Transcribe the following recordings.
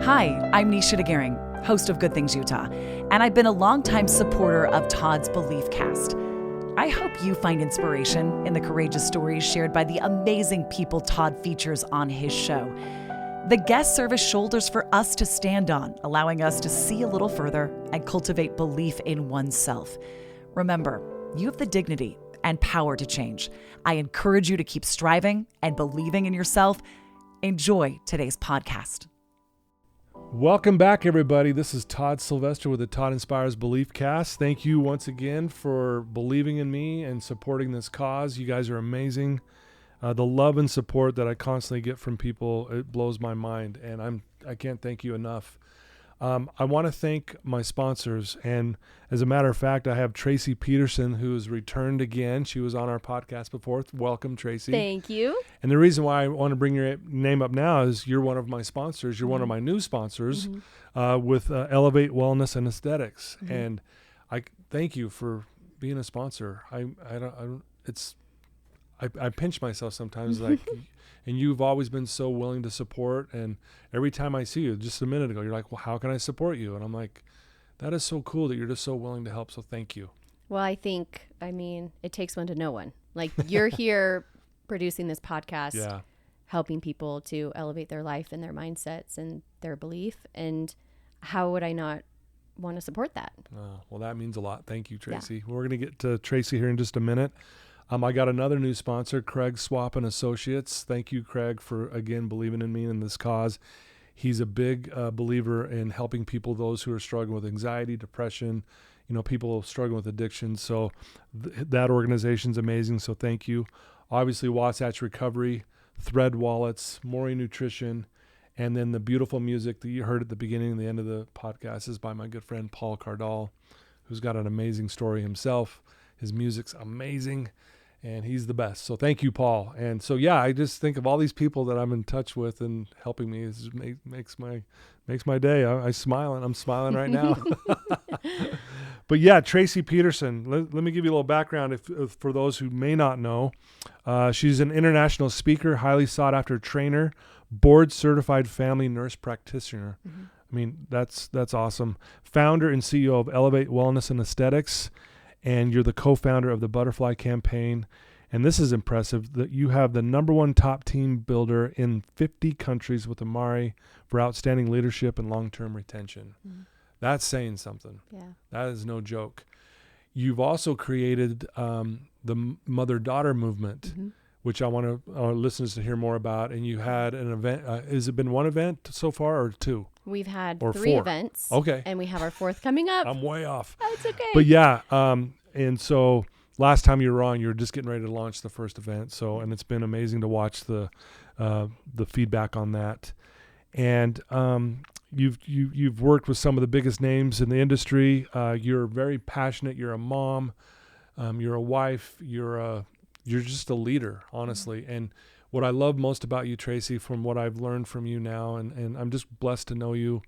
Hi, I'm Nisha DeGaring, host of Good Things Utah, and I've been a longtime supporter of Todd's Belief Cast. I hope you find inspiration in the courageous stories shared by the amazing people Todd features on his show. The guests serve as shoulders for us to stand on, allowing us to see a little further and cultivate belief in oneself. Remember, you have the dignity and power to change. I encourage you to keep striving and believing in yourself. Enjoy today's podcast. Welcome back, everybody. This is Todd Sylvester with the Todd Inspires Belief Cast. Thank you once again for believing in me and supporting this cause. You guys are amazing. The love and support that I constantly get from people, it blows my mind, and I can't thank you enough. I want to thank my sponsors, and as a matter of fact, I have Traci Peterson, who has returned again. She was on our podcast before. Welcome, Traci. Thank you. And the reason why I want to bring your name up now is you're one of my sponsors. You're one of my new sponsors with Elevate Wellness and Aesthetics, and I thank you for being a sponsor. I pinch myself sometimes, like, and you've always been so willing to support. And every time I see you, just a minute ago, you're like, well, how can I support you? And I'm like, that is so cool that you're just so willing to help. So thank you. Well, I mean, it takes one to know one. Like, you're here producing this podcast, helping people to elevate their life and their mindsets and their belief. And how would I not want to support that? Well, that means a lot. Thank you, Traci. Yeah. We're going to get to Traci here in just a minute. I got another new sponsor, Craig Swap and Associates. Thank you, Craig, for, again, believing in me and this cause. He's a big believer in helping people, those who are struggling with anxiety, depression, people struggling with addiction. So that organization's amazing. So thank you. Obviously, Wasatch Recovery, Thread Wallets, Maury Nutrition, and then the beautiful music that you heard at the beginning and the end of the podcast is by my good friend, Paul Cardall, who's got an amazing story himself. His music's amazing. And he's the best. So thank you, Paul. And so, I just think of all these people that I'm in touch with and helping me. It makes my day. I'm smiling right now. But Traci Peterson, let me give you a little background if for those who may not know. She's an international speaker, highly sought after trainer, board certified family nurse practitioner. I mean, that's awesome. Founder and CEO of Elevate Wellness and Aesthetics. And you're the co-founder of the Butterfly Campaign. And this is impressive that you have the #1 top team builder in 50 countries with Amari for outstanding leadership and long-term retention. That's saying something. Yeah. That is no joke. You've also created the mother-daughter movement, which I want our listeners to hear more about. And you had an event. Has it been one event so far or two? We've had 3 events. Okay. And we have our 4th coming up. I'm way off. That's okay. But and so last time you were on, you were just getting ready to launch the first event. So, and it's been amazing to watch the feedback on that. And you've worked with some of the biggest names in the industry. You're very passionate. You're a mom. You're a wife. You're just a leader, honestly. And what I love most about you, Traci, from what I've learned from you now, and I'm just blessed to know you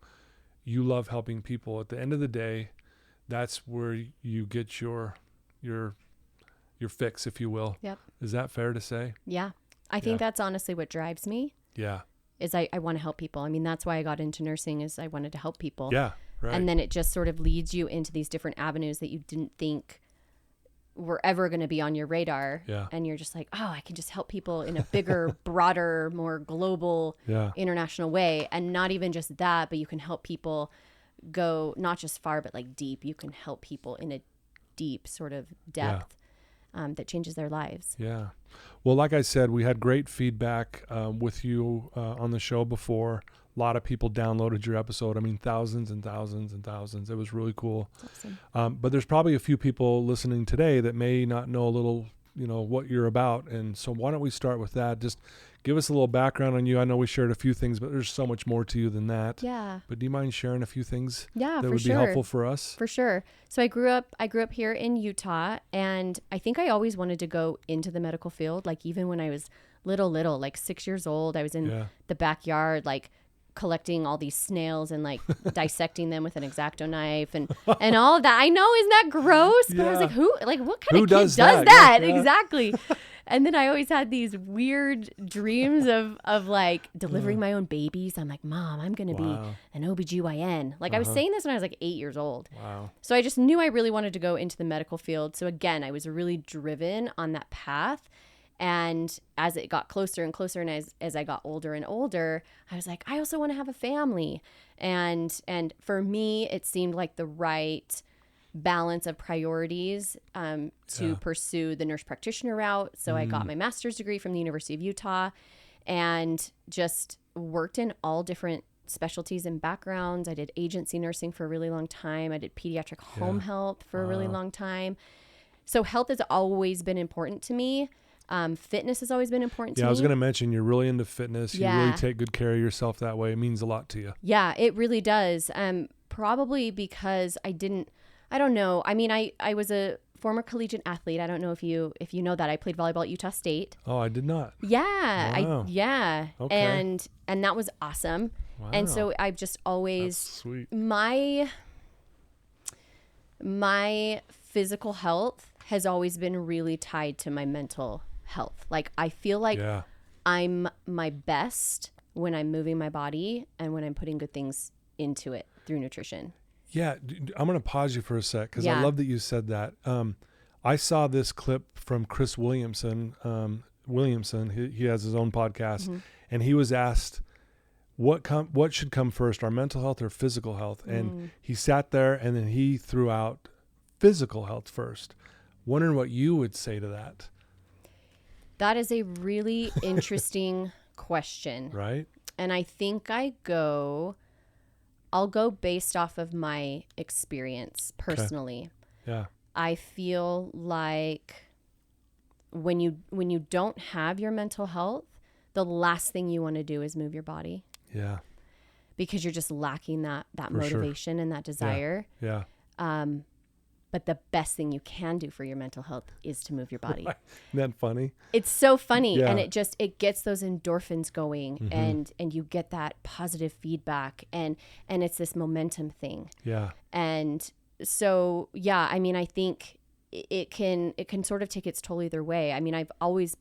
love helping people. At the end of the day, that's where you get your fix, if you will. Yep. Is that fair to say? Yeah. I think that's honestly what drives me. Yeah. Is I want to help people. I mean, that's why I got into nursing, is I wanted to help people. Yeah, right. And then it just sort of leads you into these different avenues that you didn't think were ever going to be on your radar. Yeah. And you're just like, oh, I can just help people in a bigger, broader, more global, international way. And not even just that, but you can help people go not just far, but like deep. You can help people in a deep sort of depth that changes their lives. Yeah. Well, like I said, we had great feedback with you on the show before. A lot of people downloaded your episode. I mean, thousands and thousands and thousands. It was really cool. That's awesome. But there's probably a few people listening today that may not know a little, what you're about. And so why don't we start with that? Just give us a little background on you. I know we shared a few things, but there's so much more to you than that. Yeah. But do you mind sharing a few things that would be helpful for us? For sure. So I grew up here in Utah, and I think I always wanted to go into the medical field. Like, even when I was little, like 6 years old, I was in the backyard, like collecting all these snails and like dissecting them with an X-Acto knife and all of that. I know, isn't that gross? But I was like, what kind of kid does that? Yeah. Exactly. And then I always had these weird dreams of like delivering my own babies. I'm like, Mom, I'm going to be an OBGYN. Like I was saying this when I was like 8 years old. Wow. So I just knew I really wanted to go into the medical field. So again, I was really driven on that path. And as it got closer and closer, and as I got older and older, I was like, I also want to have a family. And for me, it seemed like the right balance of priorities to pursue the nurse practitioner route. So I got my master's degree from the University of Utah and just worked in all different specialties and backgrounds. I did agency nursing for a really long time. I did pediatric home health for a really long time. So health has always been important to me. Fitness has always been important to me. Yeah, I was going to mention you're really into fitness. You really take good care of yourself that way. It means a lot to you. Yeah, it really does. Probably because I don't know. I mean, I was a former collegiate athlete. I don't know if you know that. I played volleyball at Utah State. Oh, I did not. Yeah. Wow. Okay. And that was awesome. Wow. And so I've just always sweet. My physical health has always been really tied to my mental health. Like I feel like I'm my best when I'm moving my body and when I'm putting good things into it through nutrition. Yeah, I'm going to pause you for a sec because I love that you said that. I saw this clip from Chris Williamson. He has his own podcast, and he was asked, what should come first, our mental health or physical health? And he sat there and then he threw out physical health first. Wondering what you would say to that. That is a really interesting question. Right. And I think I'll go based off of my experience personally. Okay. Yeah. I feel like when you don't have your mental health, the last thing you want to do is move your body. Yeah. Because you're just lacking that motivation and that desire. Yeah. But the best thing you can do for your mental health is to move your body. Right. Isn't that funny? It's so funny. And it gets those endorphins going and you get that positive feedback and it's this momentum thing. Yeah. And so, I mean, I think it can sort of take its toll either way. I mean, I've always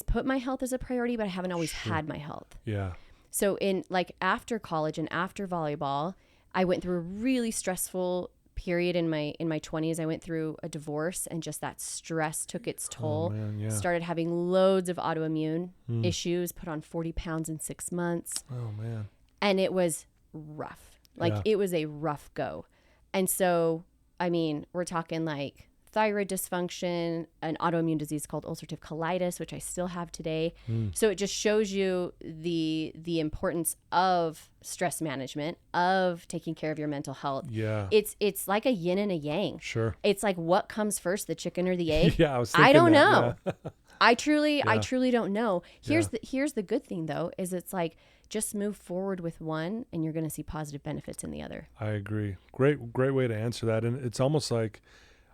put my health as a priority, but I haven't always had my health. Yeah. So in like after college and after volleyball, I went through a really stressful period in my 20s. I went through a divorce and just that stress took its toll. Oh, man, yeah. Started having loads of autoimmune issues, put on 40 pounds in 6 months. Oh man. And it was rough. It was a rough go. And so, I mean, we're talking like thyroid dysfunction, an autoimmune disease called ulcerative colitis, which I still have today. So it just shows you the importance of stress management, of taking care of your mental health. Yeah. It's like a yin and a yang. Sure. It's like what comes first, the chicken or the egg? Yeah, I was thinking I don't that, know. yeah. I truly don't know. Here's the good thing though, is it's like just move forward with one and you're going to see positive benefits in the other. I agree. Great way to answer that. And it's almost like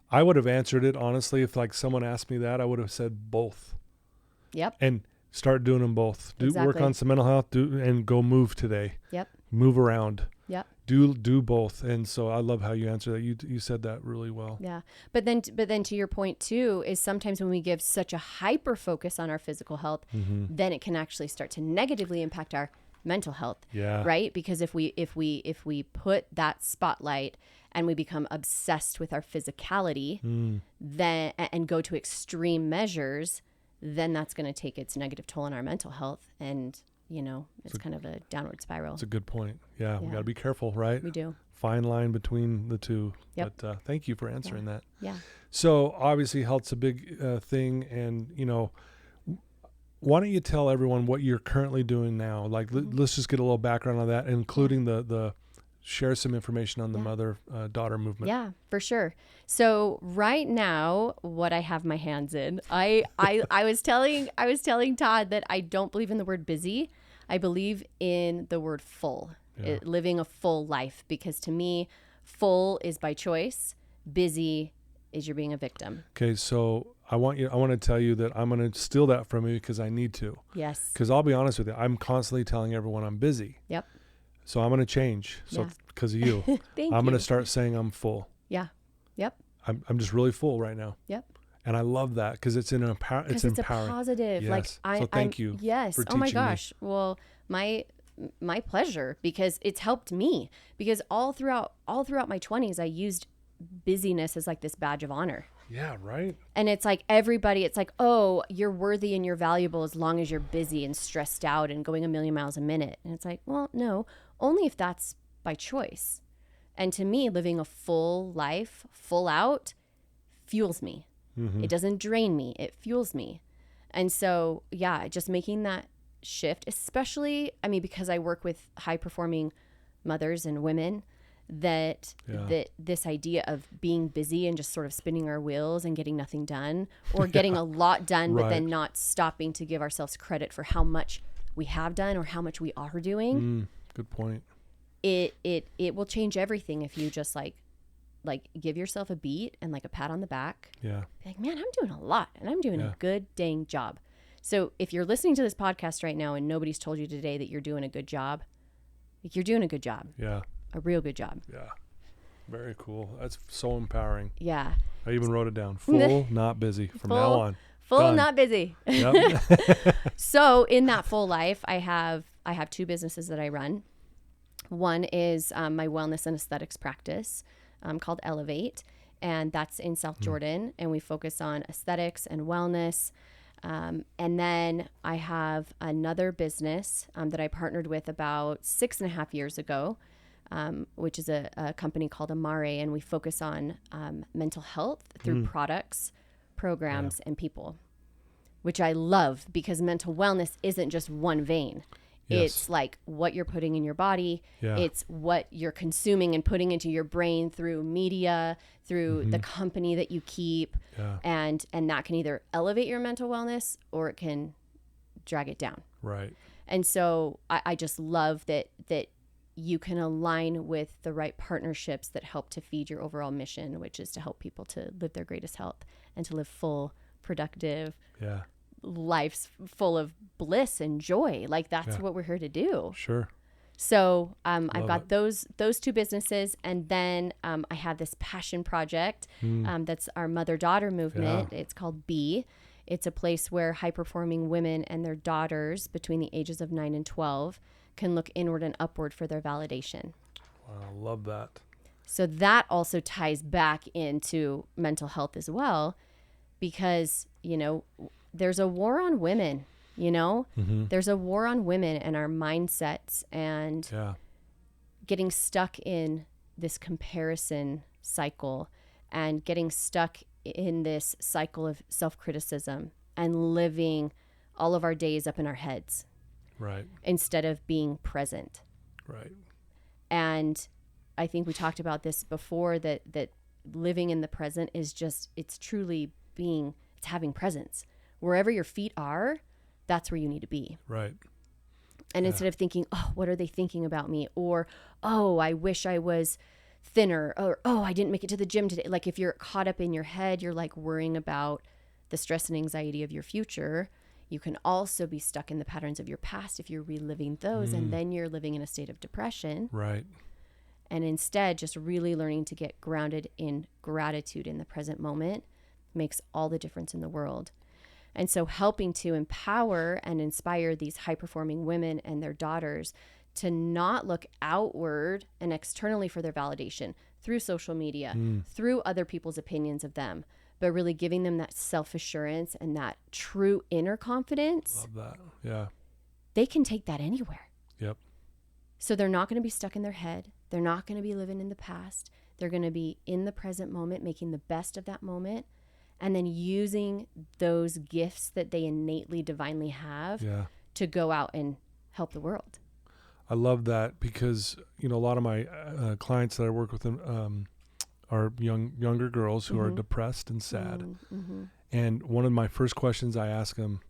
I would have answered it honestly if like someone asked me that. I would have said both. Yep. And start doing them both. Work on some mental health. And go move today. Yep. Move around. Yep. Do both. And so I love how you answer that. You said that really well. Yeah. But then to your point too, is sometimes when we give such a hyper focus on our physical health, then it can actually start to negatively impact our mental health. Yeah. Right? Because if we put that spotlight and we become obsessed with our physicality, then and go to extreme measures, then that's going to take its negative toll on our mental health, and it's kind of a downward spiral. That's a good point. Yeah, we got to be careful, right? We do. Fine line between the two. Yep. But thank you for answering that. Yeah. So obviously, health's a big thing, and why don't you tell everyone what you're currently doing now? Like, let's just get a little background on that, including the share some information on the mother-daughter movement. Yeah, for sure. So right now, what I have my hands in, I was telling Todd that I don't believe in the word busy. I believe in the word full, living a full life, because to me, full is by choice. Busy is you're being a victim. Okay, so I want to tell you that I'm going to steal that from you because I need to. Yes. Because I'll be honest with you, I'm constantly telling everyone I'm busy. Yep. So I'm going to change. So because of you, I'm going to start saying I'm full. Yeah. Yep. I'm just really full right now. Yep. And I love that because it's it's it's empowering. a positive. Yes. Like So thank you. Yes. For Oh my teaching me. gosh. Well, my pleasure, because it's helped me, because all throughout my 20s I used busyness as like this badge of honor. Yeah, right. And it's like it's like, oh, you're worthy and you're valuable as long as you're busy and stressed out and going a million miles a minute. And it's like, well, no, only if that's by choice. And to me, living a full life, full out, fuels me. Mm-hmm. It doesn't drain me. It fuels me. And so, yeah, just making that shift, especially, I mean, because I work with high performing mothers and women, that this idea of being busy and just sort of spinning our wheels and getting nothing done, or getting a lot done, but then not stopping to give ourselves credit for how much we have done or how much we are doing. Good point. It will change everything if you just like give yourself a beat and like a pat on the back. Yeah. Be like, man, I'm doing a lot and I'm doing a good dang job. So if you're listening to this podcast right now and nobody's told you today that you're doing a good job, like, you're doing a good job. Yeah. A real good job. Yeah. Very cool. That's so empowering. Yeah. I even wrote it down. Full, not busy. From now on. Full, Done. not busy. Yep. So in that full life, I have 2 businesses that I run. One is my wellness and aesthetics practice called Elevate, and that's in South Jordan, and we focus on aesthetics and wellness. And then I have another business that I partnered with about 6.5 years ago, which is a company called Amare, and we focus on mental health through products, programs, and people, which I love, because mental wellness isn't just one vein. Yes. It's like what you're putting in your body. Yeah. It's what you're consuming and putting into your brain through media, through the company that you keep. Yeah. And that can either elevate your mental wellness or it can drag it down. Right. And so I just love that you can align with the right partnerships that help to feed your overall mission, which is to help people to live their greatest health and to live full, productive, lives full of bliss and joy. Like, that's what we're here to do. Sure. So I've got those 2 businesses, and then I have this passion project that's our mother-daughter movement. It's called Be. It's a place where high-performing women and their daughters between the ages of 9 and 12 can look inward and upward for their validation. Wow, I love that. So that also ties back into mental health as well, because, there's a war on women, there's a war on women and our mindsets, and getting stuck in this comparison cycle and getting stuck in this cycle of self-criticism and living all of our days up in our heads. Right. Instead of being present. Right. And I think we talked about this before, that living in the present is just, it's truly it's having presence. Wherever your feet are, that's where you need to be. Right. And instead of thinking, oh, what are they thinking about me? Or, oh, I wish I was thinner. Or, oh, I didn't make it to the gym today. Like, if you're caught up in your head, you're like worrying about the stress and anxiety of your future. You can also be stuck in the patterns of your past if you're reliving those, and then you're living in a state of depression. Right. And instead, just really learning to get grounded in gratitude in the present moment makes all the difference in the world. And so helping to empower and inspire these high-performing women and their daughters to not look outward and externally for their validation through social media, through other people's opinions of them, but really giving them that self-assurance and that true inner confidence. Love that. Yeah. They can take that anywhere. Yep. So they're not going to be stuck in their head. They're not going to be living in the past. They're going to be in the present moment, making the best of that moment, and then using those gifts that they innately, divinely have to go out and help the world. I love that, because, a lot of my clients that I work with are younger girls who are depressed and sad. And one of my first questions I ask them,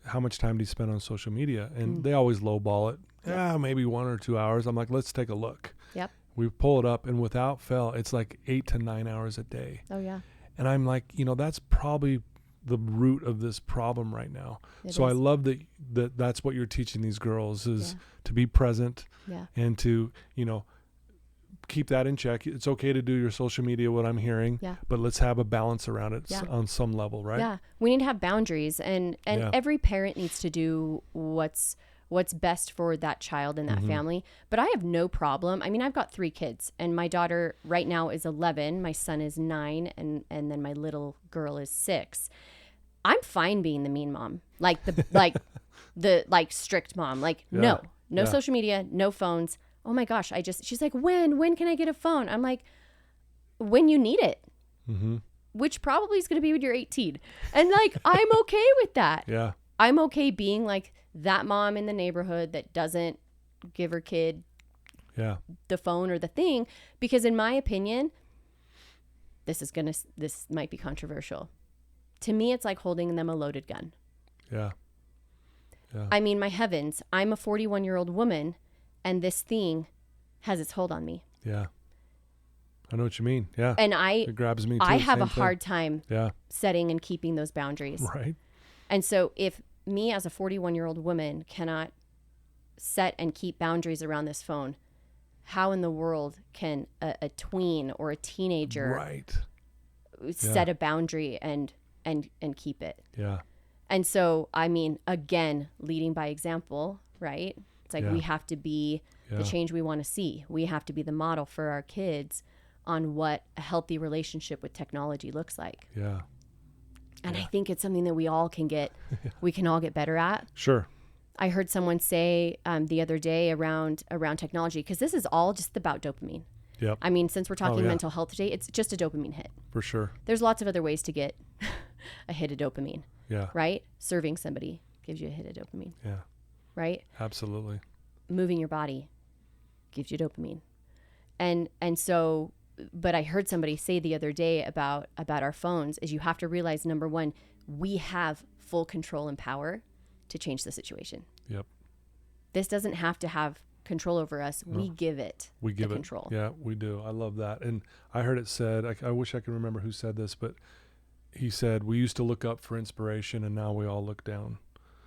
how much time do you spend on social media? And they always lowball it. Maybe 1 or 2 hours. I'm like, let's take a look. Yep. We pull it up, and without fail, it's like 8 to 9 hours a day. Oh, yeah. And I'm like, that's probably the root of this problem right now. So I love that's what you're teaching these girls, is to be present and to, keep that in check. It's okay to do your social media, what I'm hearing, but let's have a balance around it on some level, right? Yeah. We need to have boundaries, and every parent needs to do what's best for that child and that family. But I have no problem. I mean, I've got 3 kids, and my daughter right now is 11. My son is 9, and then my little girl is 6. I'm fine being the mean mom, like the strict mom. Like, no social media, no phones. Oh my gosh, she's like, when can I get a phone? I'm like, when you need it, which probably is going to be when you're 18. And like, I'm okay with that. Yeah. I'm okay being like that mom in the neighborhood that doesn't give her kid the phone or the thing, because in my opinion, this might be controversial. To me, it's like holding them a loaded gun. Yeah. I mean, my heavens, I'm a 41-year-old woman, and this thing has its hold on me. Yeah. I know what you mean. Yeah. And it grabs me too. I have a hard time Yeah. setting and keeping those boundaries. Right. And so if me as a 41-year-old woman cannot set and keep boundaries around this phone, how in the world can a tween or a teenager set a boundary and keep it? Yeah. And so, I mean, again, leading by example, right? It's like we have to be the change we want to see. We have to be the model for our kids on what a healthy relationship with technology looks like. Yeah. And I think it's something that we all can we can all get better at. Sure. I heard someone say the other day around technology, because this is all just about dopamine. Yep. I mean, since we're talking mental health today, it's just a dopamine hit. For sure. There's lots of other ways to get a hit of dopamine. Yeah. Right? Serving somebody gives you a hit of dopamine. Yeah. Right? Absolutely. Moving your body gives you dopamine. And so, but I heard somebody say the other day about our phones is you have to realize, number one, we have full control and power to change the situation. Yep. This doesn't have to have control over us. No. We give it control. Yeah, we do. I love that. And I heard it said, I wish I could remember who said this, but he said, we used to look up for inspiration and now we all look down.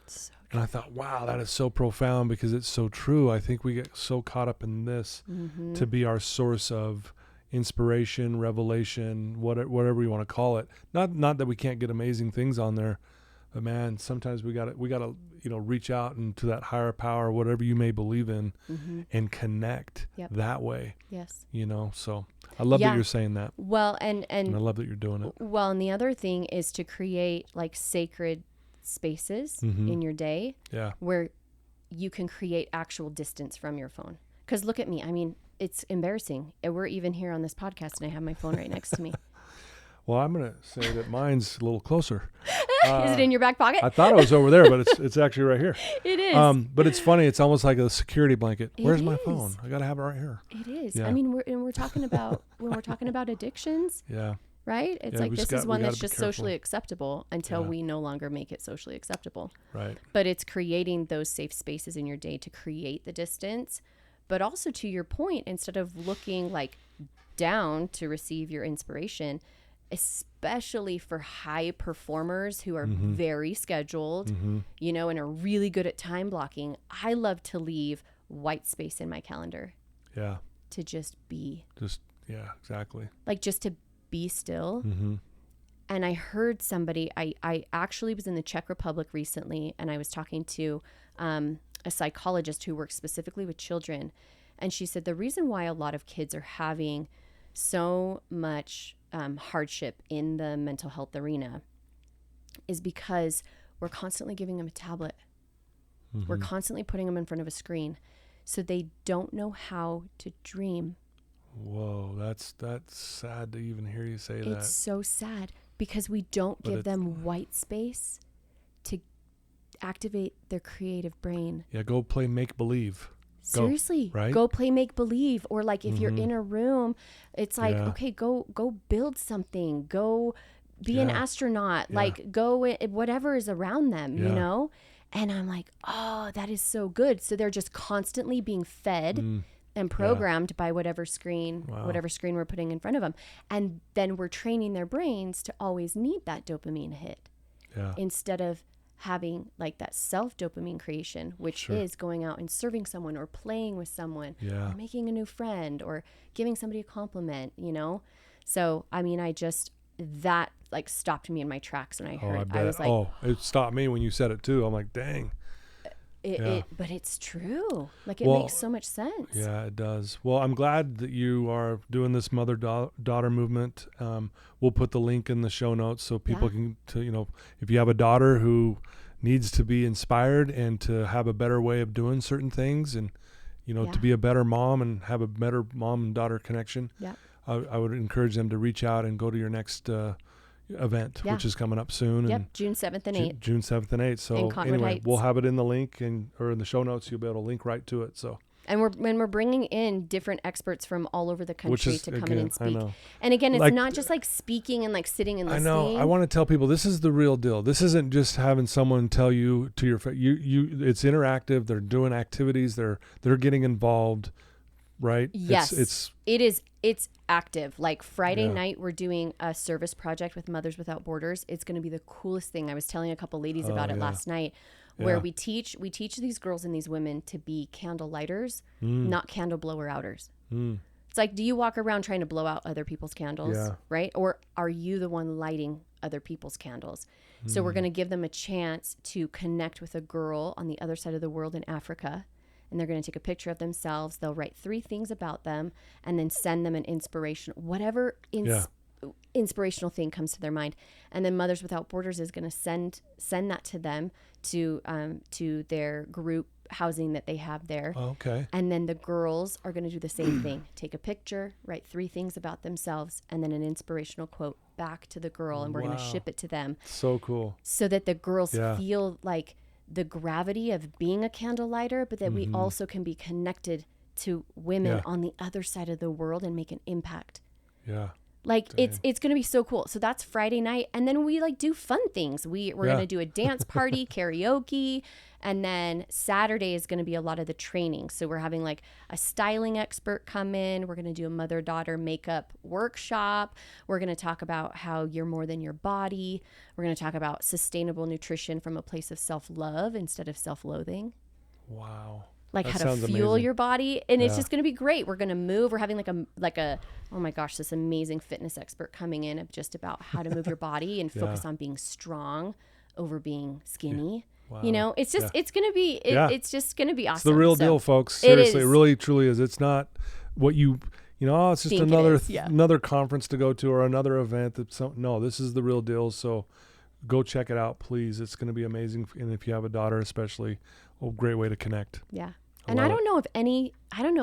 So and I thought, wow, that is so profound, because it's so true. I think we get so caught up in this to be our source of inspiration, revelation, whatever you want to call it. Not that we can't get amazing things on there, but man, sometimes we gotta reach out into that higher power, whatever you may believe in, and connect that way. Yes. So I love that you're saying that. Well, and I love that you're doing it. Well, and the other thing is to create like sacred spaces in your day where you can create actual distance from your phone. Because look at me. I mean, it's embarrassing. We're even here on this podcast and I have my phone right next to me. Well, I'm going to say that mine's a little closer. Is it in your back pocket? I thought it was over there, but it's actually right here. It is. But it's funny. It's almost like a security blanket. Where's my phone? I got to have it right here. It is. Yeah. I mean, we're talking about when we're talking about addictions. Yeah. Right? It's like this is one that's just socially acceptable until we no longer make it socially acceptable. Right. But it's creating those safe spaces in your day to create the distance. But also, to your point, instead of looking like down to receive your inspiration, especially for high performers who are very scheduled, and are really good at time blocking, I love to leave white space in my calendar. Yeah. To just be. Exactly. Like just to be still. And I heard somebody, I actually was in the Czech Republic recently, and I was talking to a psychologist who works specifically with children. And she said the reason why a lot of kids are having so much hardship in the mental health arena is because we're constantly giving them a tablet. We're constantly putting them in front of a screen. So they don't know how to dream. Whoa, that's sad to even hear you say that. It's so sad because we don't give them white space to activate their creative brain. Yeah, go play make-believe. Seriously, right? Go play make-believe. Or like if you're in a room, it's like, okay, go build something. Go be an astronaut. Like go whatever is around them, you know? And I'm like, oh, that is so good. So they're just constantly being fed and programmed by whatever screen we're putting in front of them. And then we're training their brains to always need that dopamine hit instead of having like that self dopamine creation, which is going out and serving someone or playing with someone or making a new friend or giving somebody a compliment, you know? So, I mean, that like stopped me in my tracks when I heard, I was like, it stopped me when you said it too. I'm like, dang. But it's true. Like it makes so much sense. Yeah, it does. Well, I'm glad that you are doing this mother-daughter movement. We'll put the link in the show notes so people can, if you have a daughter who needs to be inspired and to have a better way of doing certain things and, to be a better mom and have a better mom and daughter connection. Yeah. I would encourage them to reach out and go to your next event, which is coming up soon. Yep, and June 7th and 8th. June 7th and 8th. So anyway, we'll have it in the link or in the show notes. You'll be able to link right to it. So. And we're bringing in different experts from all over the country to come in and speak. I know. And again, it's not just like speaking and like sitting and listening. I know. I want to tell people this is the real deal. This isn't just having someone tell you to your face. It's interactive. They're doing activities. They're getting involved, right? Yes. It's active. Like Friday night, we're doing a service project with Mothers Without Borders. It's going to be the coolest thing. I was telling a couple ladies about it last night. Where we teach these girls and these women to be candle lighters, not candle blower outers. It's like, do you walk around trying to blow out other people's candles, right? Or are you the one lighting other people's candles? So we're going to give them a chance to connect with a girl on the other side of the world in Africa, and they're going to take a picture of themselves. They'll write 3 things about them and then send them an whatever inspirational thing comes to their mind. And then Mothers Without Borders is going to send that to them to their group housing that they have there. Okay. And then the girls are going to do the same thing. Take a picture, write 3 things about themselves, and then an inspirational quote back to the girl, and we're going to ship it to them. So cool. So that the girls feel like the gravity of being a candle lighter, but that we also can be connected to women on the other side of the world and make an impact. Yeah. Like it's going to be so cool. So that's Friday night. And then we like do fun things. We're going to do a dance party, karaoke. And then Saturday is going to be a lot of the training. So we're having like a styling expert come in. We're going to do a mother-daughter makeup workshop. We're going to talk about how you're more than your body. We're going to talk about sustainable nutrition from a place of self-love instead of self-loathing. Wow. Like that how to fuel your body. And it's just going to be great. We're going to move. We're having like a, oh my gosh, this amazing fitness expert coming in of just about how to move your body and focus on being strong over being skinny. Wow. You know, it's just, it's going to be, it's just going to be awesome. It's the real deal, folks. Seriously, it really truly is. It's not what it's just another conference to go to or another event. No, this is the real deal. So go check it out, please. It's going to be amazing. And if you have a daughter, especially, a great way to connect. Yeah. And I don't know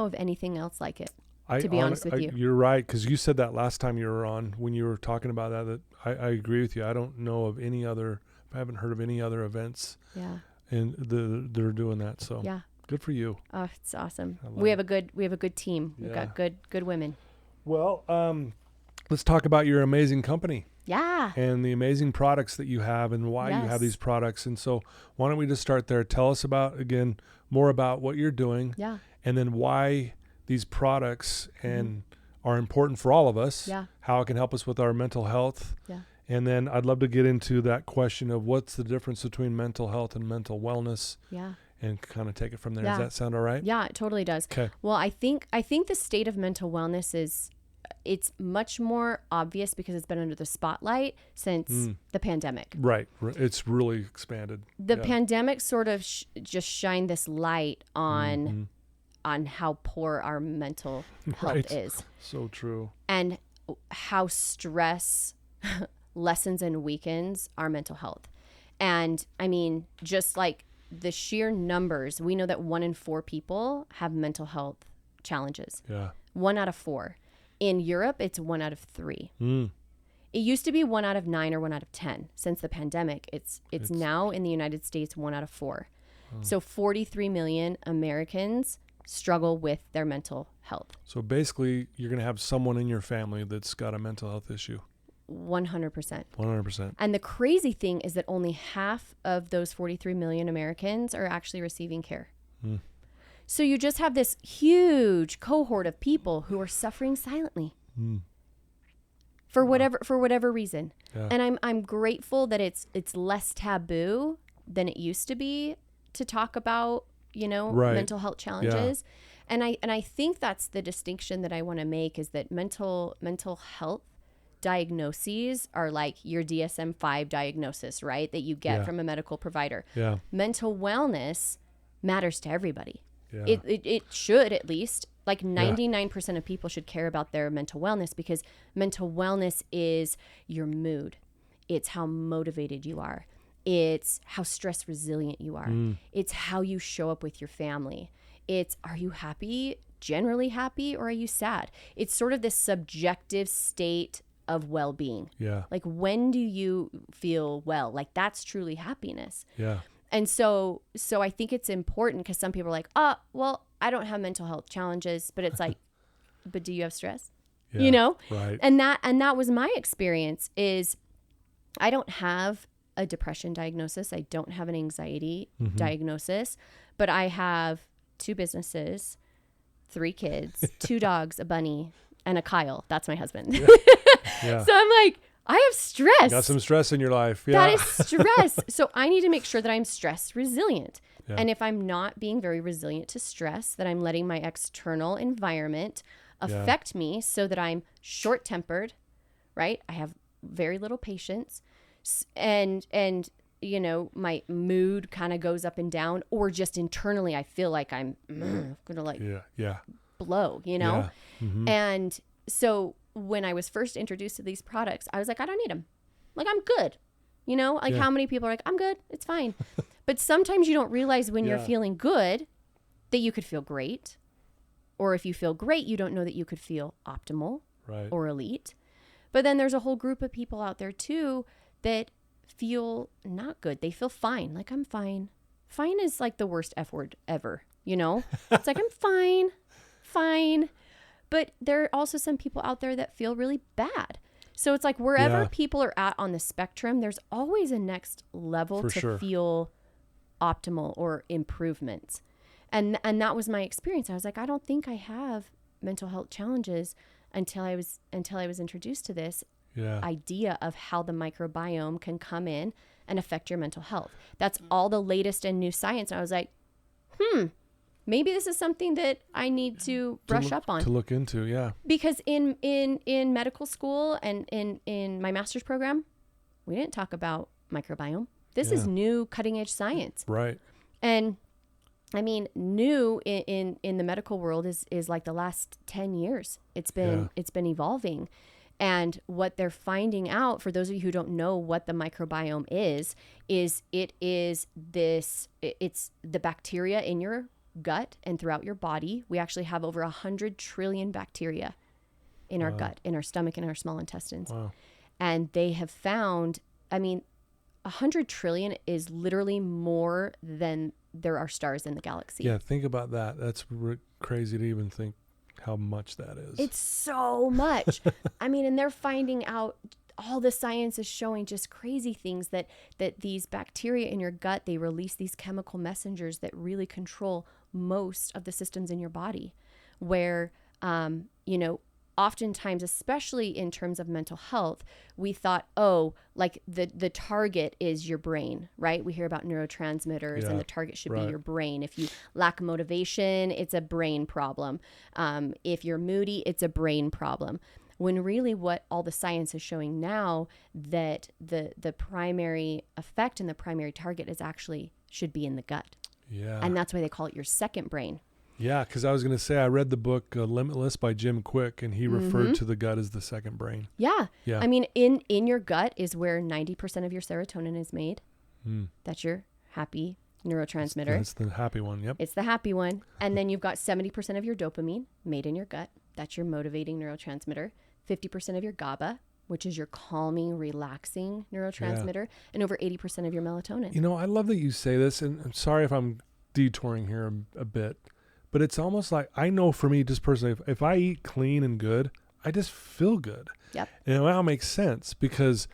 of anything else like it, to be honest with you. You're right. Cause you said that last time you were on when you were talking about that I agree with you. I don't know of any other, I haven't heard of any other events. Yeah. And they're doing that. So yeah, good for you. Oh, it's awesome. We have a good team. We've got good women. Well, let's talk about your amazing company. Yeah. And the amazing products that you have and why you have these products. And so why don't we just start there? Tell us more about what you're doing. Yeah. And then why these products are important for all of us. Yeah. How it can help us with our mental health. Yeah. And then I'd love to get into that question of what's the difference between mental health and mental wellness. Yeah. And kind of take it from there. Yeah. Does that sound all right? Yeah, it totally does. Okay. Well, I think the state of mental wellness it's much more obvious because it's been under the spotlight since the pandemic. Right. It's really expanded. The pandemic sort of just shined this light on how poor our mental health is. So true. And how stress lessens and weakens our mental health. And I mean, just like the sheer numbers, we know that 1 in 4 people have mental health challenges. Yeah. 1 out of 4. In Europe, it's 1 out of 3. It used to be 1 out of 9 or 1 out of 10. Since the pandemic, it's now in the United States 1 out of 4. So 43 million Americans struggle with their mental health. So basically, you're going to have someone in your family that's got a mental health issue. 100%. 100%. And the crazy thing is that only half of those 43 million Americans are actually receiving care. So you just have this huge cohort of people who are suffering silently for whatever reason. Yeah. And I'm grateful that it's less taboo than it used to be to talk about, Right. mental health challenges. Yeah. And I think that's the distinction that I want to make, is that mental health diagnoses are like your DSM-5 diagnosis, right? That you get from a medical provider. Yeah. Mental wellness matters to everybody. Yeah. It should, at least. Like 99% of people should care about their mental wellness, because mental wellness is your mood. It's how motivated you are. It's how stress resilient you are. It's how you show up with your family. It's, are you happy, generally happy, or are you sad? It's sort of this subjective state of well-being. Yeah. Like, when do you feel well? Like, that's truly happiness. Yeah. And so I think it's important, because some people are like, oh, well, I don't have mental health challenges, but it's like, but do you have stress? Yeah. Right. And that was my experience. Is I don't have a depression diagnosis. I don't have an anxiety diagnosis, but I have 2 businesses, 3 kids, 2 dogs, a bunny, and a Kyle. That's my husband. Yeah. So I'm like, I have stress. Got some stress in your life. Yeah. That is stress. So I need to make sure that I'm stress resilient. Yeah. And if I'm not being very resilient to stress, that I'm letting my external environment affect me, so that I'm short-tempered, right? I have very little patience, and my mood kind of goes up and down, or just internally I feel like I'm gonna blow, Yeah. Mm-hmm. And so when I was first introduced to these products, I was like, I don't need them. Like, I'm good. How many people are like, I'm good, it's fine. But sometimes you don't realize when you're feeling good that you could feel great. Or if you feel great, you don't know that you could feel optimal or elite. But then there's a whole group of people out there too that feel not good. They feel fine. Like, I'm fine. Fine is like the worst F word ever, It's like, I'm fine. But there are also some people out there that feel really bad. So it's like, wherever people are at on the spectrum, there's always a next level feel optimal or improvement. And that was my experience. I was like, I don't think I have mental health challenges until I was introduced to this idea of how the microbiome can come in and affect your mental health. That's all the latest and new science. And I was like, maybe this is something that I need to brush up on. To look into, yeah. Because in medical school and in my master's program, we didn't talk about microbiome. This is new cutting edge science. Right. And I mean, new in the medical world is like the last 10 years. It's been evolving. And what they're finding out, for those of you who don't know what the microbiome is it's the bacteria in your gut and throughout your body. We actually have over 100 trillion bacteria in our gut, in our stomach, and our small intestines. Wow. And they have found, 100 trillion is literally more than there are stars in the galaxy. Yeah, think about that. That's crazy to even think how much that is. It's so much. And they're finding out, all the science is showing just crazy things, that these bacteria in your gut, they release these chemical messengers that really control most of the systems in your body, where, oftentimes, especially in terms of mental health, we thought, like the target is your brain, right? We hear about neurotransmitters and the target should be your brain. If you lack motivation, it's a brain problem. If you're moody, it's a brain problem. When really what all the science is showing now, that the primary effect and the primary target should be in the gut. Yeah. And that's why they call it your second brain. Yeah, because I was going to say, I read the book Limitless by Jim Quick, and he referred to the gut as the second brain. Yeah. Yeah. In your gut is where 90% of your serotonin is made. That's your happy neurotransmitter. That's the happy one, yep. It's the happy one. And then you've got 70% of your dopamine made in your gut. That's your motivating neurotransmitter. 50% of your GABA, which is your calming, relaxing neurotransmitter. And over 80% of your melatonin. I love that you say this, and I'm sorry if I'm detouring here a bit. But it's almost like, I know for me, just personally, if I eat clean and good, I just feel good. Yep. And it now makes sense, because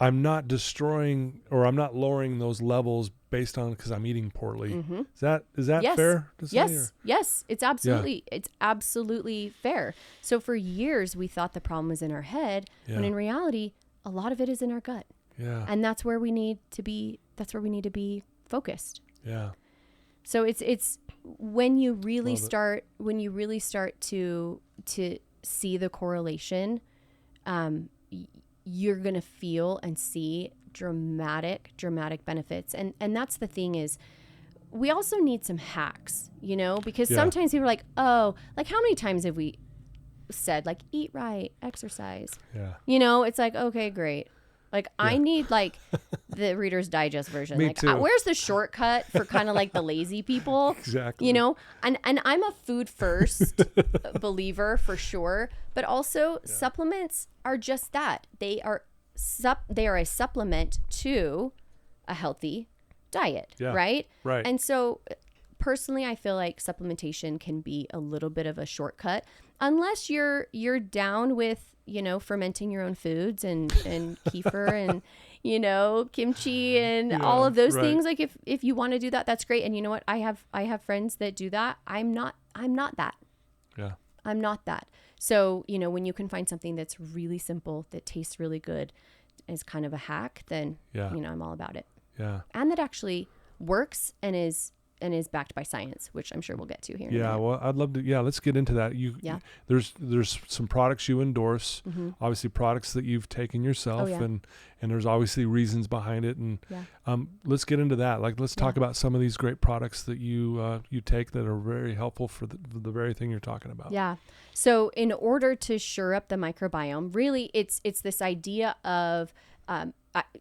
I'm not destroying, or I'm not lowering those levels based on because I'm eating poorly. Mm-hmm. Is that fair to say? Yes. It's absolutely fair. So for years we thought the problem was in our head, when in reality, a lot of it is in our gut. Yeah. And that's where we need to be. That's where we need to be focused. Yeah. So it's when you really start to see the correlation, you're going to feel and see dramatic benefits. And that's the thing is, we also need some hacks, because sometimes people are like, oh, like how many times have we said like eat right, exercise? Yeah. It's like, okay, great. Like I need like the Reader's Digest version. Me like too. Where's the shortcut for kind of like the lazy people? Exactly. And I'm a food first believer for sure, but also supplements are just that. They are a supplement to a healthy diet, right? Right. And so personally, I feel like supplementation can be a little bit of a shortcut unless you're down with, fermenting your own foods and kefir and, kimchi and all of those things. Like if you want to do that, that's great. And you know what? I have friends that do that. I'm not that. Yeah. I'm not that. So, when you can find something that's really simple, that tastes really good as kind of a hack, then, I'm all about it. Yeah. And that actually works and is backed by science, which I'm sure we'll get to here. Yeah, well, I'd love to. Yeah, let's get into that. There's some products you endorse, obviously products that you've taken yourself, and there's obviously reasons behind it. And let's get into that. Like, let's talk about some of these great products that you take that are very helpful for the very thing you're talking about. Yeah. So in order to shore up the microbiome, really, it's this idea of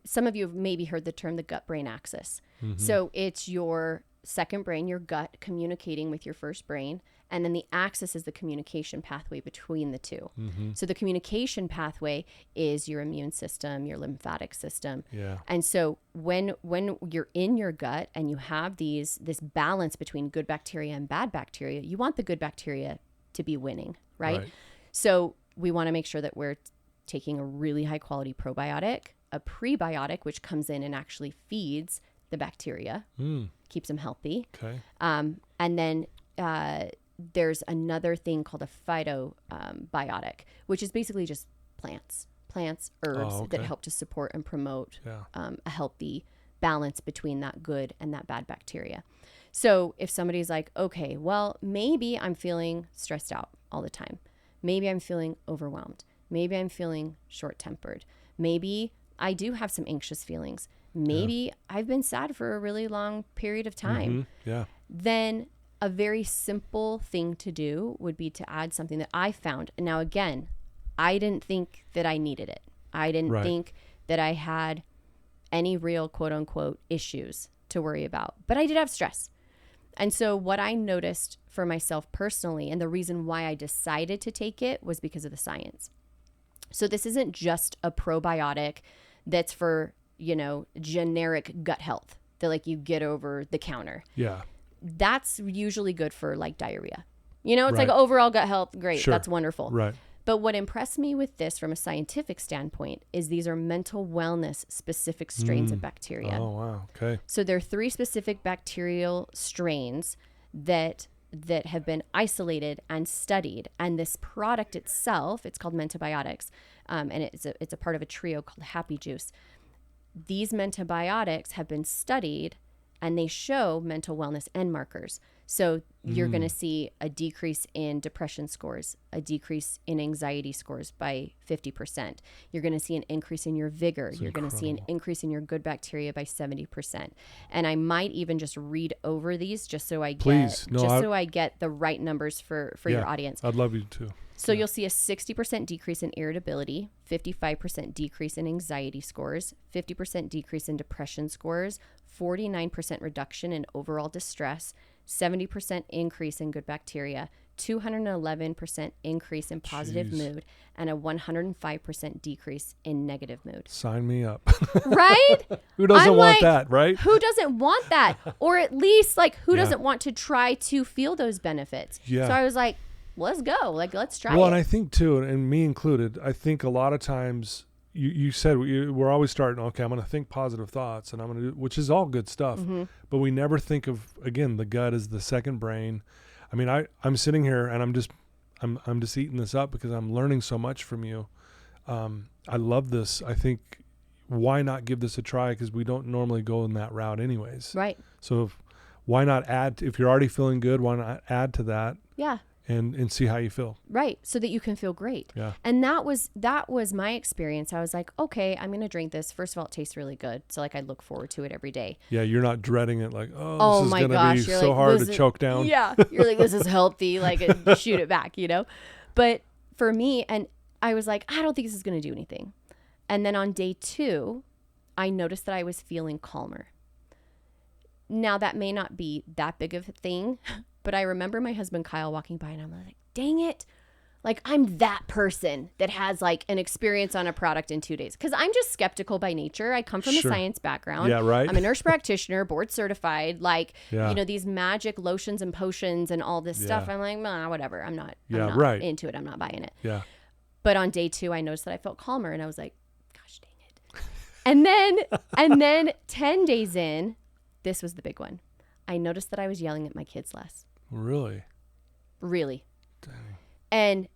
some of you have maybe heard the term the gut-brain axis. So it's your second brain, your gut, communicating with your first brain. And then the axis is the communication pathway between the two. So the communication pathway is your immune system, your lymphatic system. Yeah. And so when you're in your gut and you have this balance between good bacteria and bad bacteria, you want the good bacteria to be winning, right? So we want to make sure that we're taking a really high quality probiotic, a prebiotic, which comes in and actually feeds the bacteria, keeps them healthy. Okay. And then there's another thing called a phytobiotic, which is basically just plants, herbs that help to support and promote a healthy balance between that good and that bad bacteria. So if somebody's like, okay, well, maybe I'm feeling stressed out all the time. Maybe I'm feeling overwhelmed. Maybe I'm feeling short-tempered. Maybe I do have some anxious feelings. Maybe I've been sad for a really long period of time. Then a very simple thing to do would be to add something that I found. And now, again, I didn't think that I needed it. I didn't think that I had any real quote unquote issues to worry about, but I did have stress. And so what I noticed for myself personally, and the reason why I decided to take it, was because of the science. So this isn't just a probiotic that's for, generic gut health that like you get over the counter. Yeah. That's usually good for like diarrhea. It's like overall gut health. Great. Sure. That's wonderful. Right. But what impressed me with this from a scientific standpoint is these are mental wellness specific strains of bacteria. Oh, wow. Okay. So there are 3 specific bacterial strains that have been isolated and studied. And this product itself, it's called Mentabiotics, and it's a part of a trio called Happy Juice. These mentabiotics have been studied and they show mental wellness end markers. So you're going to see a decrease in depression scores, a decrease in anxiety scores by 50%. You're going to see an increase in your vigor. You're going to see an increase in your good bacteria by 70%. And I might even just read over these just so I get the right numbers for your audience. I'd love you to. So you'll see a 60% decrease in irritability, 55% decrease in anxiety scores, 50% decrease in depression scores, 49% reduction in overall distress, 70% increase in good bacteria, 211% increase in positive mood, and a 105% decrease in negative mood. Sign me up. Right? Who doesn't want that, right? Who doesn't want that? Or at least like who doesn't want to try to feel those benefits? Yeah. So I was like, let's go. Like, let's try it. Well, and I think too, and me included, I think a lot of times you said we're always starting, okay, I'm going to think positive thoughts and I'm going to do, which is all good stuff, but we never think of, again, the gut is the second brain. I mean, I'm sitting here and I'm just eating this up because I'm learning so much from you. I love this. I think why not give this a try? Because we don't normally go in that route anyways. Right. So why not add, if you're already feeling good, why not add to that? Yeah. And see how you feel. Right. So that you can feel great. Yeah. And that was my experience. I was like, okay, I'm going to drink this. First of all, it tastes really good. So like I look forward to it every day. Yeah. You're not dreading it like, this is going to be so like, hard to choke down. Yeah. You're like, this is healthy. Like shoot it back, But for me, and I was like, I don't think this is going to do anything. And then on day 2, I noticed that I was feeling calmer. Now that may not be that big of a thing, but I remember my husband Kyle walking by and I'm like, dang it. Like I'm that person that has like an experience on a product in 2 days. Cause I'm just skeptical by nature. I come from a science background. Yeah, right. I'm a nurse practitioner, board certified, like, these magic lotions and potions and all this stuff. I'm like, whatever. I'm not into it. I'm not buying it. Yeah. But on day 2, I noticed that I felt calmer and I was like, gosh, dang it. And then 10 days in, this was the big one. I noticed that I was yelling at my kids less. Really? Really. Dang. And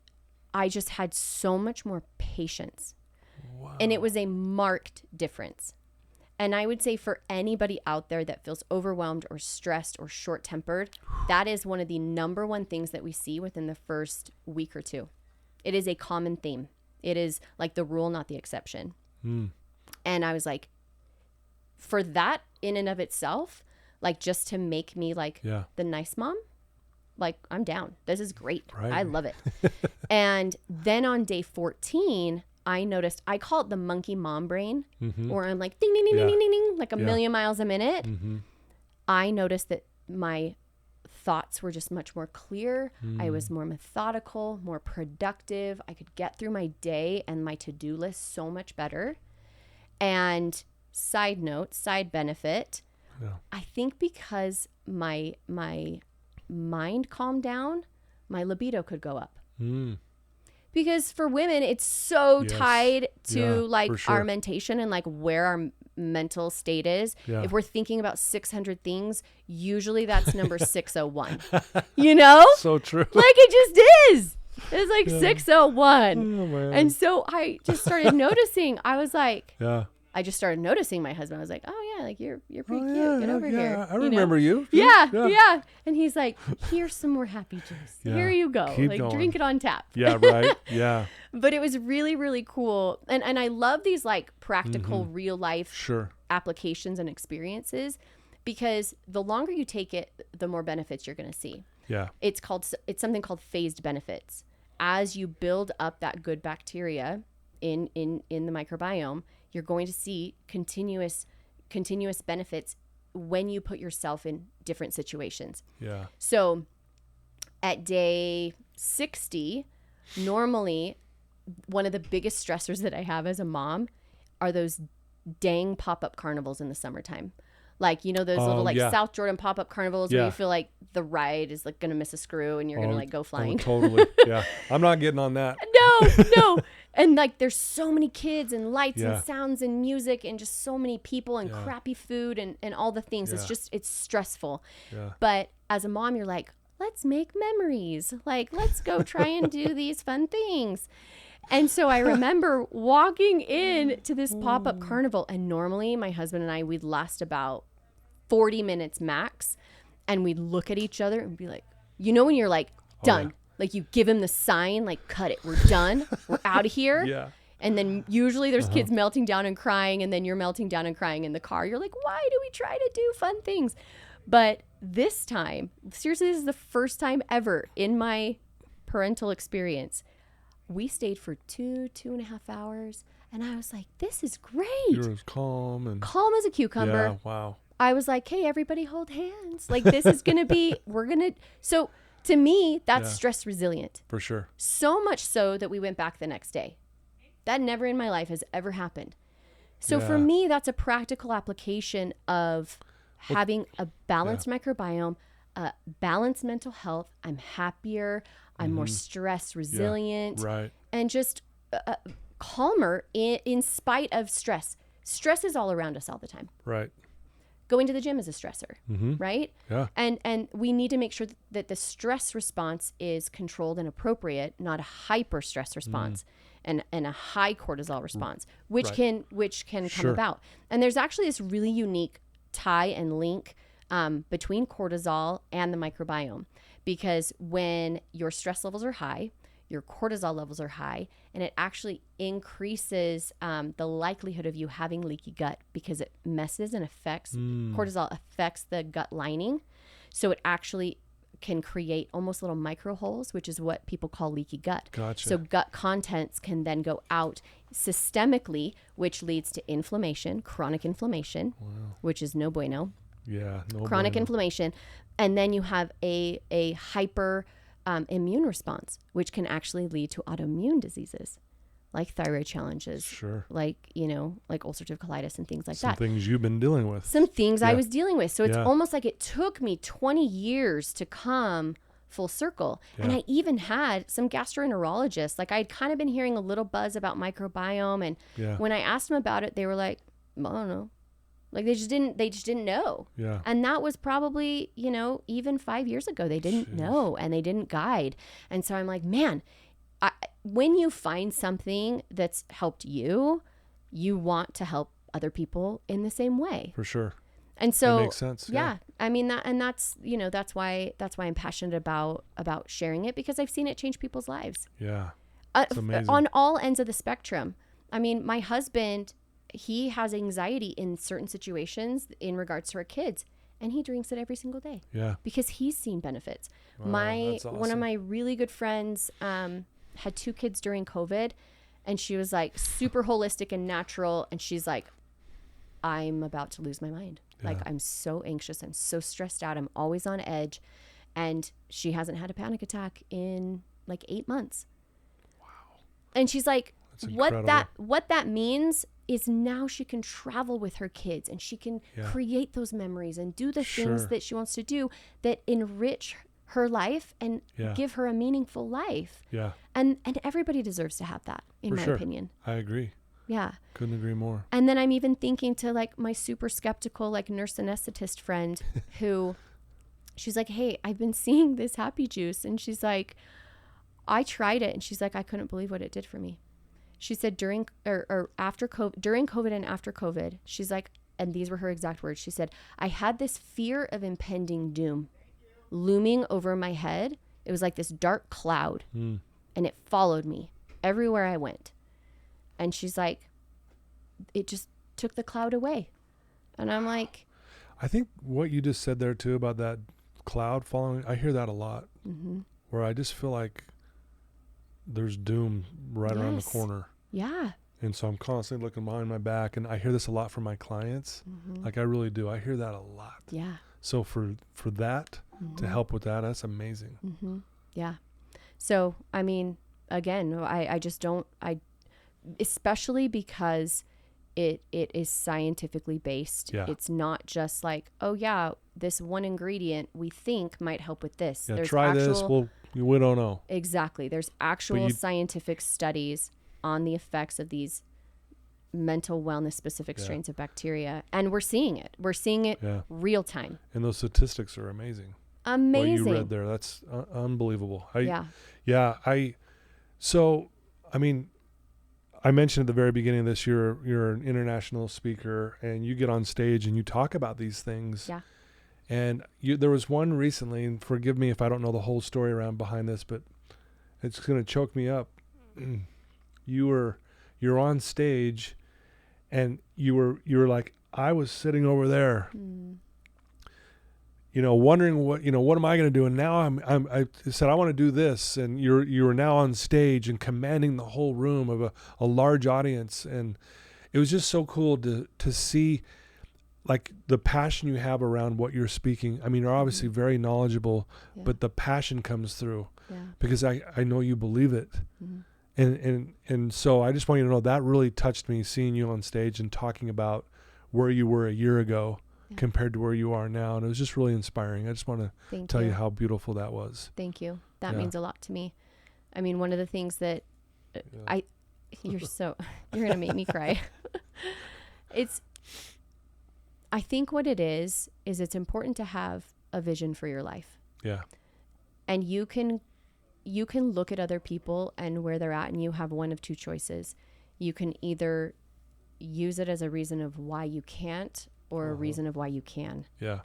I just had so much more patience. Wow. And it was a marked difference. And I would say for anybody out there that feels overwhelmed or stressed or short-tempered, that is one of the number one things that we see within the first week or 2. It is a common theme. It is like the rule, not the exception. And I was like, for that in and of itself, like just to make me like the nice mom, like I'm down. This is great. Right. I love it. And then on day 14, I noticed, I call it the monkey mom brain, or I'm like ding, ding, ding, ding, ding, ding, ding, like a million miles a minute. I noticed that my thoughts were just much more clear. I was more methodical, more productive. I could get through my day and my to-do list so much better. And side note, side benefit, I think because my mind calmed down, my libido could go up. Because for women, it's so tied to our mentation and like where our mental state is. If we're thinking about 600 things, usually that's number 601. So true. Like it just is. It's like 601. And so I just started noticing. I was like, I just started noticing my husband. I was like, oh yeah, like you're pretty cute. Get over here. I remember you. Yeah. And he's like, here's some more happy juice. Here you go. Keep like going. drink it on tap. Yeah, right. Yeah. But it was really, really cool. And I love these like practical real life applications and experiences, because the longer you take it, the more benefits you're going to see. Yeah. It's something called phased benefits. As you build up that good bacteria in the microbiome, you're going to see continuous benefits when you put yourself in different situations. Yeah. So at day 60, normally one of the biggest stressors that I have as a mom are those dang pop-up carnivals in the summertime. Like, those little South Jordan pop-up carnivals where you feel like the ride is like going to miss a screw and you're going to like go flying. Totally. Yeah. I'm not getting on that. No. And like, there's so many kids and lights and sounds and music and just so many people and crappy food and all the things. It's stressful. Yeah. But as a mom, you're like, let's make memories. Like, let's go try and do these fun things. And so I remember walking in to this pop-up carnival, and normally my husband and I, we'd last about 40 minutes max, and we'd look at each other and be like, when you're like, done. Like you give him the sign, like, cut it. We're done. We're out of here. Yeah. And then usually there's kids melting down and crying, and then you're melting down and crying in the car. You're like, why do we try to do fun things? But this time, seriously, this is the first time ever in my parental experience. We stayed for 2.5 hours, and I was like, this is great. You're as calm as a cucumber. Yeah, wow. I was like, hey, everybody hold hands. Like, this is going to be, so to me, that's stress resilient. For sure. So much so that we went back the next day. That never in my life has ever happened. So for me, that's a practical application of having a balanced microbiome, balanced mental health. I'm happier. I'm more stress resilient, and just calmer in spite of stress. Stress is all around us all the time. Right. going to the gym is a stressor, right? Yeah. And we need to make sure that the stress response is controlled and appropriate, not a hyper stress response and a high cortisol response, which can come about. And there's actually this really unique tie and link between cortisol and the microbiome, because when your stress levels are high, your cortisol levels are high, and it actually increases the likelihood of you having leaky gut, because it messes and affects, cortisol affects the gut lining. So it actually can create almost little micro holes, which is what people call leaky gut. Gotcha. So gut contents can then go out systemically, which leads to inflammation, chronic inflammation, which is no bueno. Yeah. No Chronic bueno. inflammation. And then you have a hyper immune response, which can actually lead to autoimmune diseases like thyroid challenges, like, like ulcerative colitis and things like that. Some things you've been dealing with. Some things I was dealing with. So it's almost like it took me 20 years to come full circle. And I even had some gastroenterologists. Like, I'd kind of been hearing a little buzz about microbiome. And when I asked them about it, they were like, I don't know. Like, they just didn't know. Yeah. And that was probably, even 5 years ago, they didn't know and they didn't guide. And so I'm like, man, when you find something that's helped you, you want to help other people in the same way. For sure. And so that makes sense. Yeah. I mean, that's why I'm passionate about sharing it, because I've seen it change people's lives. Yeah. It's amazing. On all ends of the spectrum. I mean, my husband, he has anxiety in certain situations in regards to our kids, and he drinks it every single day. Yeah. Because he's seen benefits. Wow, that's awesome. One of my really good friends had 2 kids during COVID, and she was like super holistic and natural. And she's like, I'm about to lose my mind. Like, I'm so anxious. I'm so stressed out. I'm always on edge. And she hasn't had a panic attack in like 8 months. Wow. And she's like, what that means is now she can travel with her kids, and she can create those memories and do the things that she wants to do that enrich her life and give her a meaningful life. Yeah. And everybody deserves to have that, in my opinion. I agree. Yeah. Couldn't agree more. And then I'm even thinking to like my super skeptical, like nurse anesthetist friend who, she's like, hey, I've been seeing this happy juice. And she's like, I tried it. And she's like, I couldn't believe what it did for me. She said during COVID and after COVID, she's like, and these were her exact words. She said, I had this fear of impending doom looming over my head. It was like this dark cloud, and it followed me everywhere I went. And she's like, it just took the cloud away. And I'm like, I think what you just said there too about that cloud following, I hear that a lot, where I just feel like there's doom right around the corner. Yeah. And so I'm constantly looking behind my back, and I hear this a lot from my clients. Like, I really do. I hear that a lot. Yeah. So for that to help with that, that's amazing. Yeah. So, I mean, again, I just don't, especially because it is scientifically based. Yeah. It's not just like, oh yeah, this one ingredient we think might help with this. Yeah, try this. We don't know. Exactly. There's actual scientific studies on the effects of these mental wellness specific strains of bacteria. And we're seeing it. We're seeing it real time. And those statistics are amazing. Amazing. What you read there, that's unbelievable. So, I mean, I mentioned at the very beginning of this, you're an international speaker, and you get on stage and you talk about these things. Yeah. And there was one recently, and forgive me if I don't know the whole story around behind this, but it's going to choke me up. You're on stage, and you were like, I was sitting over there, wondering what am I going to do? And now I said, I want to do this. And you were now on stage and commanding the whole room of a large audience. And it was just so cool to see like the passion you have around what you're speaking. I mean, you're obviously very knowledgeable, but the passion comes through because I know you believe it. And so I just want you to know that really touched me, seeing you on stage and talking about where you were a year ago compared to where you are now. And it was just really inspiring. I just want to tell you how beautiful that was. Thank you. That means a lot to me. I mean, one of the things that you're going to make me cry. I think what it is it's important to have a vision for your life. Yeah. And you can look at other people and where they're at, and you have one of two choices. You can either use it as a reason of why you can't, or a reason of why you can. Yeah.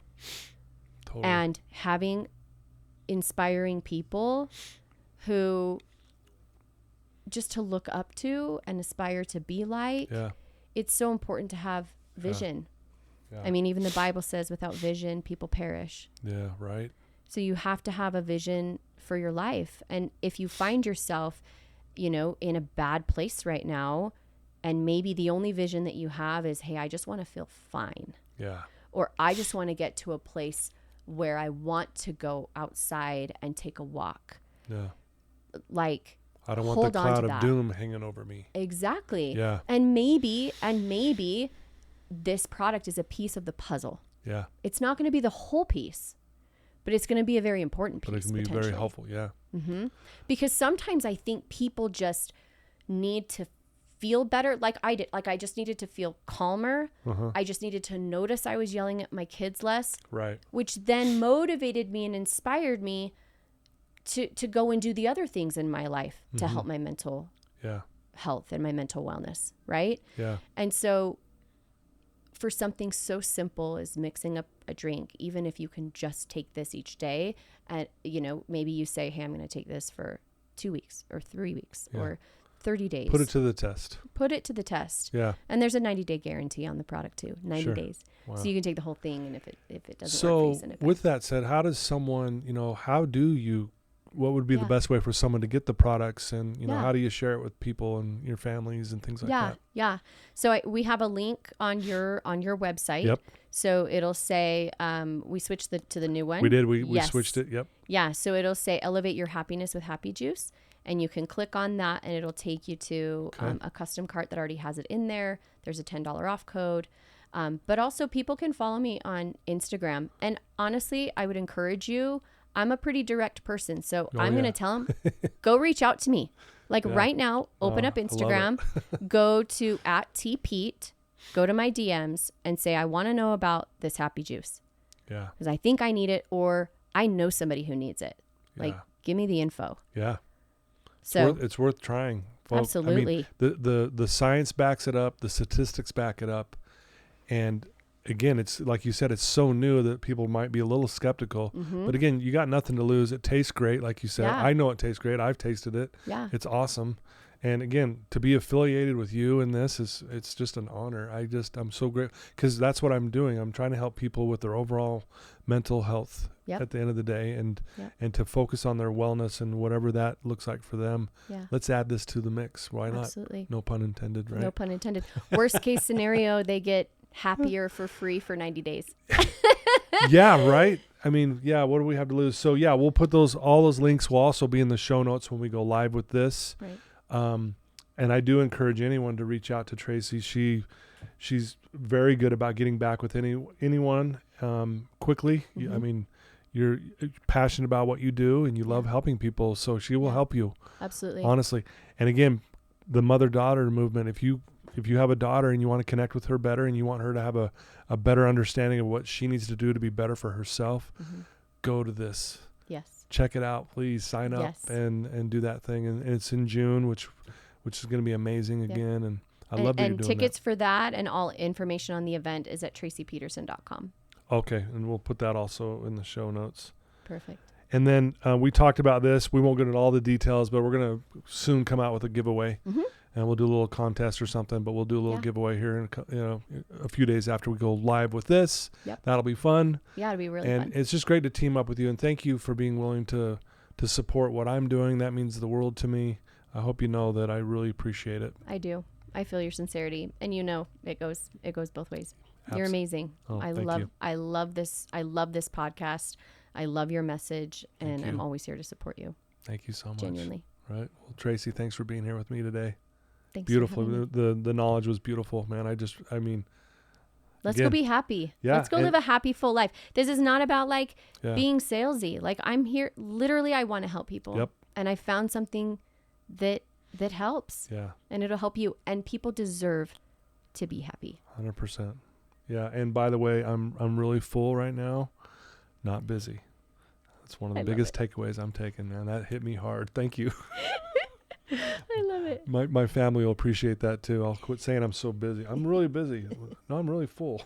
Totally. And having inspiring people who just to look up to and aspire to be like, it's so important to have vision. Yeah. I mean, even the Bible says without vision, people perish. Yeah, right. So you have to have a vision for your life. And if you find yourself, in a bad place right now, and maybe the only vision that you have is, hey, I just want to feel fine. Yeah. Or I just want to get to a place where I want to go outside and take a walk. Yeah. Like, I don't want the cloud of doom hanging over me. Exactly. Yeah. And maybe this product is a piece of the puzzle. Yeah. It's not going to be the whole piece, but it's going to be a very important piece. But it can be very helpful. Yeah. Mm-hmm. Because sometimes I think people just need to feel better, like I did. Like I just needed to feel calmer. I just needed to notice I was yelling at my kids less. Right. Which then motivated me and inspired me to go and do the other things in my life to help my mental health and my mental wellness. Right. Yeah. And so for something so simple as mixing up a drink, even if you can just take this each day, and maybe you say, hey, I'm going to take this for 2 weeks or 3 weeks or 30 days. Put it to the test. Put it to the test. Yeah. And there's a 90-day guarantee on the product too. 90 days. Wow. So you can take the whole thing, and if it doesn't work, you send it back. With that said, how does someone, what would be the best way for someone to get the products, and how do you share it with people and your families and things like that? Yeah. So we have a link on your website. Yep. So it'll say, we switched to the new one. We did. We switched it. Yep. Yeah. So it'll say elevate your happiness with Happy Juice. And you can click on that, and it'll take you to a custom cart that already has it in there. There's a $10 off code. But also people can follow me on Instagram. And honestly, I would encourage you. I'm a pretty direct person. So I'm going to tell them, go reach out to me. Like right now, open up Instagram, go to @tpete, go to my DMs and say, I want to know about this Happy Juice. Yeah. Because I think I need it, or I know somebody who needs it. Like, give me the info. Yeah. So it's worth trying. Folks. Absolutely. I mean, the science backs it up. The statistics back it up. And again, it's like you said, it's so new that people might be a little skeptical. But again, you got nothing to lose. It tastes great. Like you said, I know it tastes great. I've tasted it. Yeah. It's awesome. And again, to be affiliated with you in this it's just an honor. I'm so grateful, because that's what I'm doing. I'm trying to help people with their overall mental health at the end of the day, and to focus on their wellness and whatever that looks like for them. Yeah. Let's add this to the mix. Why not? Absolutely. No pun intended, right? No pun intended. Worst case scenario, they get happier for free for 90 days. Yeah, right. I mean, what do we have to lose? So we'll put all those links will also be in the show notes when we go live with this. Right. And I do encourage anyone to reach out to Traci. She's very good about getting back with anyone quickly. I mean, you're passionate about what you do, and you love helping people, so she will help you. Absolutely. Honestly. And again, the mother-daughter movement, if you have a daughter and you want to connect with her better, and you want her to have a better understanding of what she needs to do to be better for herself, go to this. Yes. Check it out, please. Sign up and do that thing. And it's in June, which is going to be amazing again. And I love that you're doing that. And tickets for that and all information on the event is at tracipeterson.com. Okay. And we'll put that also in the show notes. Perfect. And then we talked about this. We won't get into all the details, but we're going to soon come out with a giveaway. And we'll do a little contest or something, but we'll do a little giveaway here in a few days after we go live with this. Yep. That'll be fun. Yeah, it'll be really fun. And it's just great to team up with you. And thank you for being willing to support what I'm doing. That means the world to me. I hope you know that I really appreciate it. I do. I feel your sincerity, and it goes both ways. You're amazing. Oh, I love this podcast. I love your message, and I'm always here to support you. Thank you so much. Genuinely. Right. Well, Traci, thanks for being here with me today. Thanks. Beautiful. The knowledge was beautiful, man. Let's go be happy. Yeah, let's go live a happy, full life. This is not about being salesy. Like, I'm here. Literally, I want to help people. Yep. And I found something that helps. Yeah. And it'll help you. And people deserve to be happy. 100%. Yeah. And by the way, I'm really full right now, not busy. That's one of the biggest takeaways I'm taking, man. That hit me hard. Thank you. I love it. My family will appreciate that too. I'll quit saying I'm so busy. I'm really busy. No, I'm really full.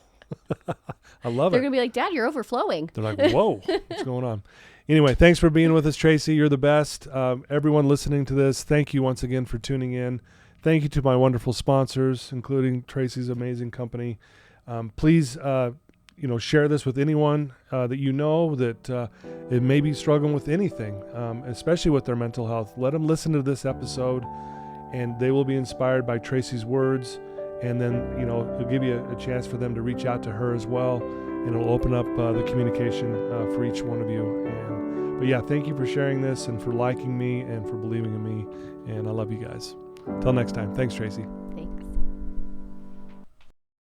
I love They're it. going to be like, Dad, you're overflowing. They're like, whoa, what's going on? Anyway, thanks for being with us, Traci. You're the best. Everyone listening to this, thank you once again for tuning in. Thank you to my wonderful sponsors, including Traci's amazing company. Please, share this with anyone that you know that it may be struggling with anything, especially with their mental health. Let them listen to this episode, and they will be inspired by Traci's words. And then, it'll give you a chance for them to reach out to her as well, and it'll open up the communication for each one of you. But yeah, thank you for sharing this and for liking me and for believing in me. And I love you guys. Till next time. Thanks, Traci. Thanks.